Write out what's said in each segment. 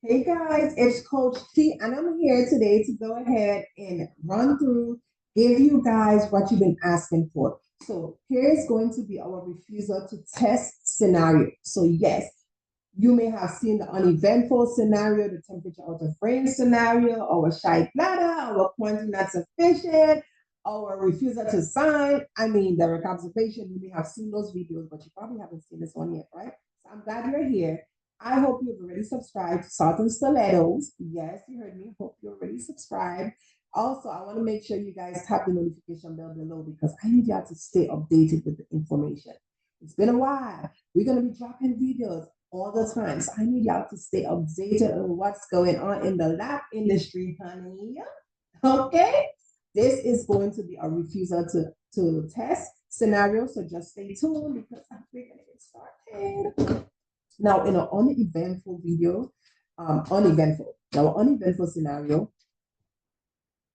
Hey guys, it's Coach T, and I'm here today to go ahead and run through, give you guys what you've been asking for. So here is going to be our refusal to test scenario. So yes, you may have seen the uneventful scenario, the temperature out of range scenario, our shy bladder, our quantity not sufficient, our refusal to sign. I mean, direct observation. You may have seen those videos, but you probably haven't seen this one yet, right? So I'm glad you're here. I hope you've already subscribed to Salt and Stilettos. Yes, you heard me. Hope you're already subscribed. Also, I want to make sure you guys tap the notification bell below because I need y'all to stay updated with the information. It's been a while. We're going to be dropping videos all the time. So I need y'all to stay updated on what's going on in the lab industry, honey. Okay? This is going to be a refusal to test scenario. So just stay tuned because we're going to get started. Now, in an uneventful video, uneventful scenario,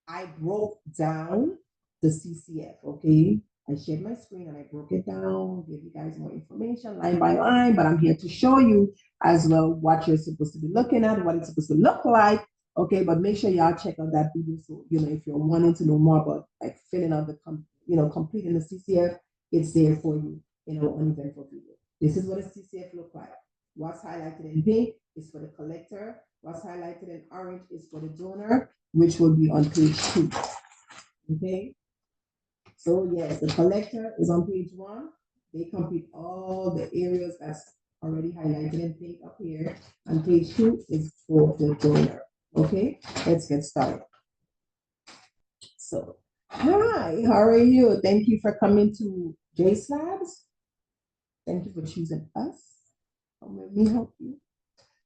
I broke down the CCF, okay? I shared my screen and I broke it down, gave you guys more information line by line, but I'm here to show you as well what you're supposed to be looking at, what it's supposed to look like, okay? But make sure y'all check out that video so, if you're wanting to know more about like filling out the, completing the CCF, it's there for you in an uneventful video. This is what a CCF look like. What's highlighted in pink is for the collector. What's highlighted in orange is for the donor, which will be on page 2. Okay. So yes, the collector is on page 1. They complete all the areas that's already highlighted in pink up here. And page 2 is for the donor. Okay, let's get started. So, hi, how are you? Thank you for coming to J Labs. Thank you for choosing us. Let me help you.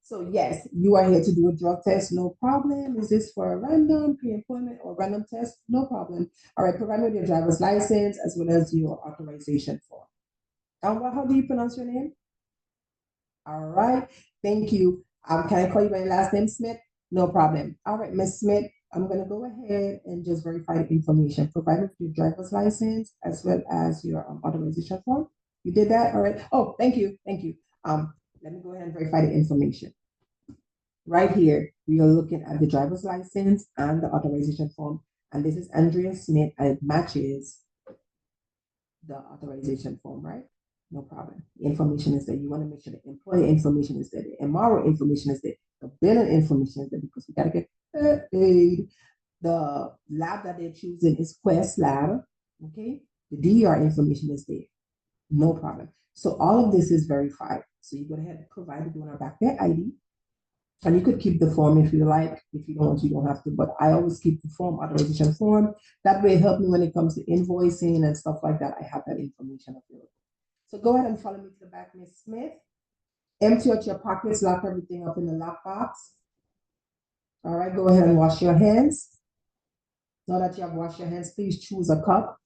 So yes, you are here to do a drug test, no problem. Is this for a random pre-employment or random test? No problem. All right, provide me with your driver's license as well as your authorization form. How do you pronounce your name? All right, thank you. Can I call you by your last name, Smith? No problem. All right, Miss Smith, I'm gonna go ahead and just verify the information. Provide me with your driver's license as well as your authorization form. You did that, all right? Oh, thank you, thank you. Let me go ahead and verify the information. Right here, we are looking at the driver's license and the authorization form. And this is Andrea Smith, and it matches the authorization form, right? No problem. The information is there. You want to make sure the employee information is there, the MRO information is there, the billing information is there because we got to get paid. The lab that they're choosing is Quest Lab, okay? The DER information is there. No problem. So all of this is verified. So you go ahead and provide the donor back their ID. And you could keep the form if you like. If you don't want, you don't have to. But I always keep the form, authorization form. That way, help me when it comes to invoicing and stuff like that. I have that information available. So go ahead and follow me to the back, Miss Smith. Empty out your pockets, lock everything up in the lockbox. All right, go ahead and wash your hands. Now that you have washed your hands, please choose a cup.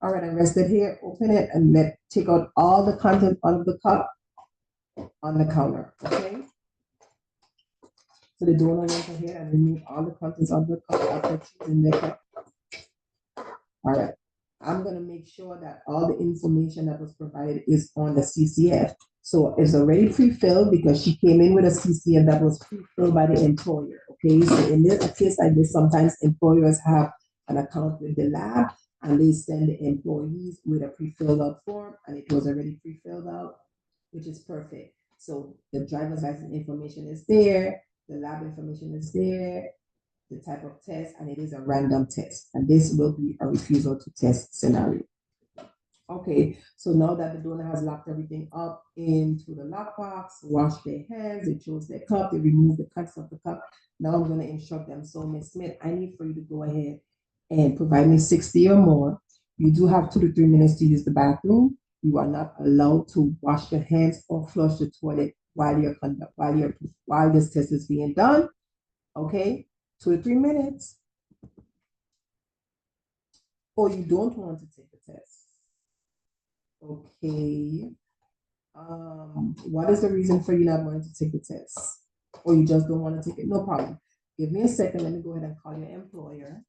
All right, and rest it here. Open it and take out all the content out of the cup on the counter. Okay. So the donor went ahead and remove all the contents of the cup after choosing the cup. All right. I'm going to make sure that all the information that was provided is on the CCF. So it's already pre-filled because she came in with a CCF that was pre-filled by the employer. Okay. So in this case like this, sometimes employers have an account with the lab and they send the employees with a pre-filled out form and it was already pre-filled out, which is perfect. So the driver's license information is there. The lab information is there, the type of test, and it is a random test. And this will be a refusal to test scenario. Okay, so now that the donor has locked everything up into the lockbox, wash their hands, they chose their cup, they remove the cuts of the cup. Now I'm going to instruct them. So, Ms. Smith, I need for you to go ahead and provide me 60 or more. You do have 2 to 3 minutes to use the bathroom. You are not allowed to wash your hands or flush the toilet while this test is being done. Okay, 2 to 3 minutes. Or you don't want to take the test. Okay. What is the reason for you not wanting to take the test? Or you just don't want to take it? No problem. Give me a second. Let me go ahead and call your employer.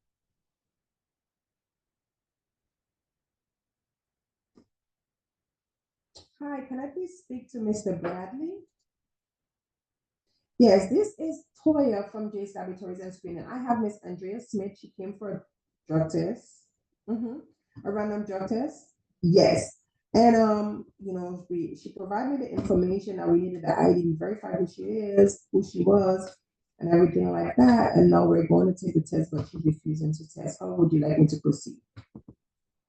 Hi, can I please speak to Mr. Bradley? Yes, this is Toya from Jace Laboratories and Screening. I have Miss Andrea Smith. She came for a drug test. A random drug test. Yes. And she provided me the information that we needed the ID to verify who she is, who she was, and everything like that. And now we're going to take the test, but she's refusing to test. How would you like me to proceed?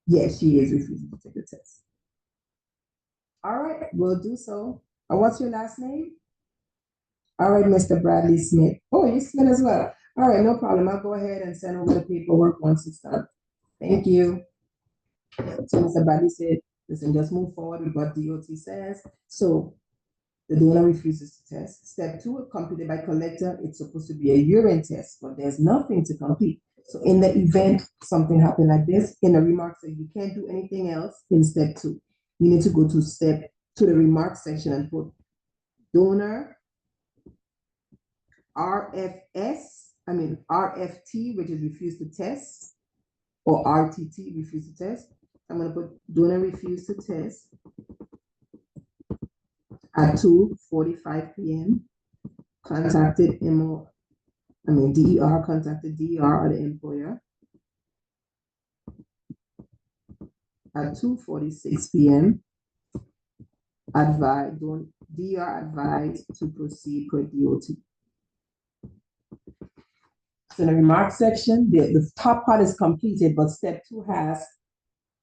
Yes, she is refusing to take the test. All right, we'll do so. What's your last name? All right, Mr. Bradley Smith. Oh, you Smith as well. All right, no problem. I'll go ahead and send over the paperwork once it's done. Thank you. So Mr. Bradley said, listen, just move forward with what DOT says. So the donor refuses to test. Step 2, completed by collector. It's supposed to be a urine test, but there's nothing to complete. So in the event something happened like this, in the remarks that you can't do anything else in step 2, you need to go to the remarks section and put donor RFT, which is refuse to test, or RTT, refuse to test. I'm going to put donor refuse to test at 2:45 p.m. Contacted DER, contacted DER or the employer at 2:46 p.m. DER advised to proceed per DOT. So in the remarks section, the top part is completed, but step 2 has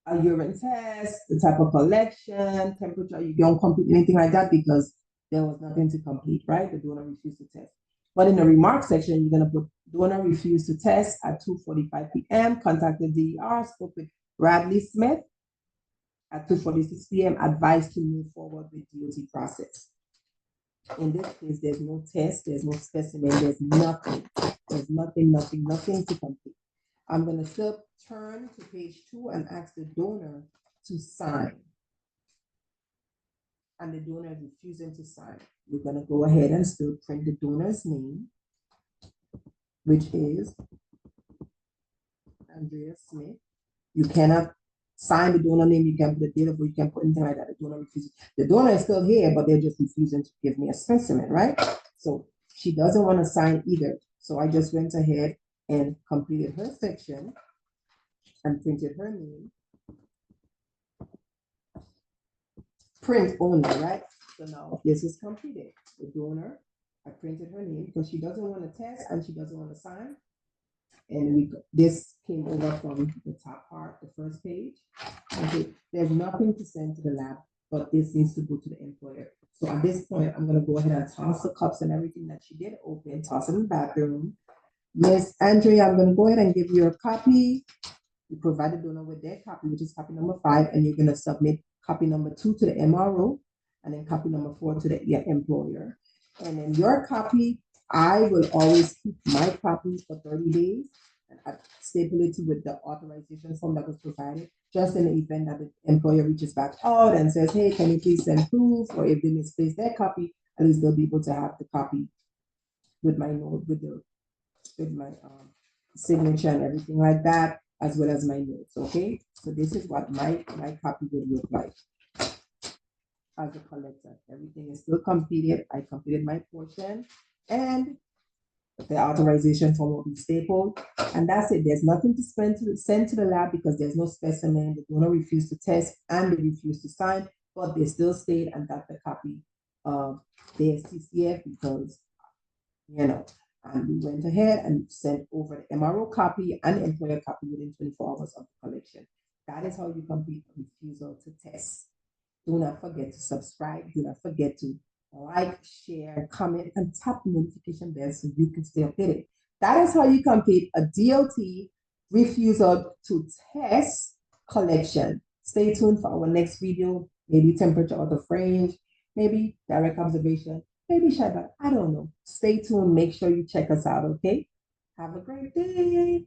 a urine test, the type of collection, temperature. You don't complete anything like that because there was nothing to complete, right? The donor refused to test. But in the remarks section, you're going to put donor refused to test at 2:45 p.m. Contacted DER, spoke with Bradley Smith at 2:46 p.m. Advised to move forward with DOT process. In this case, there's no test, there's no specimen, there's nothing. There's nothing to complete. I'm going to still turn to page 2 and ask the donor to sign. And the donor is refusing to sign. We're going to go ahead and still print the donor's name, which is Andrea Smith. You cannot sign the donor name, you can put the date of birth, you can put anything like that. The donor refuses. The donor is still here, but they're just refusing to give me a specimen, right? So she doesn't want to sign either. So I just went ahead and completed her section and printed her name. Print only, right? So now this is completed. The donor, I printed her name because she doesn't want to test and she doesn't want to sign. And this came over from the top part, the first page. Okay, there's nothing to send to the lab, but this needs to go to the employer. So at this point, I'm going to go ahead and toss the cups and everything that she did open, toss it in the bathroom. Miss Andrea, I'm going to go ahead and give you a copy. You provide the donor with their copy, which is copy number 5, and you're going to submit copy number 2 to the MRO, and then copy number 4 to the employer. And then your copy, I will always keep my copies for 30 days, and I staple it with the authorization form that was provided, just in the event that the employer reaches back out and says, hey, can you please send proof? Or if they misplace their copy, at least they'll be able to have the copy with my note, with my signature and everything like that, as well as my notes. Okay, so this is what my copy would look like as a collector. Everything is still completed. I completed my portion, and the authorization form will be stapled, and that's it. There's nothing to send to the lab because there's no specimen. The donor refused to test and they refused to sign, but they still stayed and got the copy of their CCF because, and we went ahead and sent over the MRO copy and the employer copy within 24 hours of the collection. That is how you complete a refusal to test. Do not forget to subscribe. Do not forget to like, share, comment, and tap the notification bell so you can stay updated. That is how you complete a DOT refusal to test collection. Stay tuned for our next video, maybe temperature out of range, maybe direct observation, maybe Shabbat. I don't know. Stay tuned. Make sure you check us out, okay? Have a great day.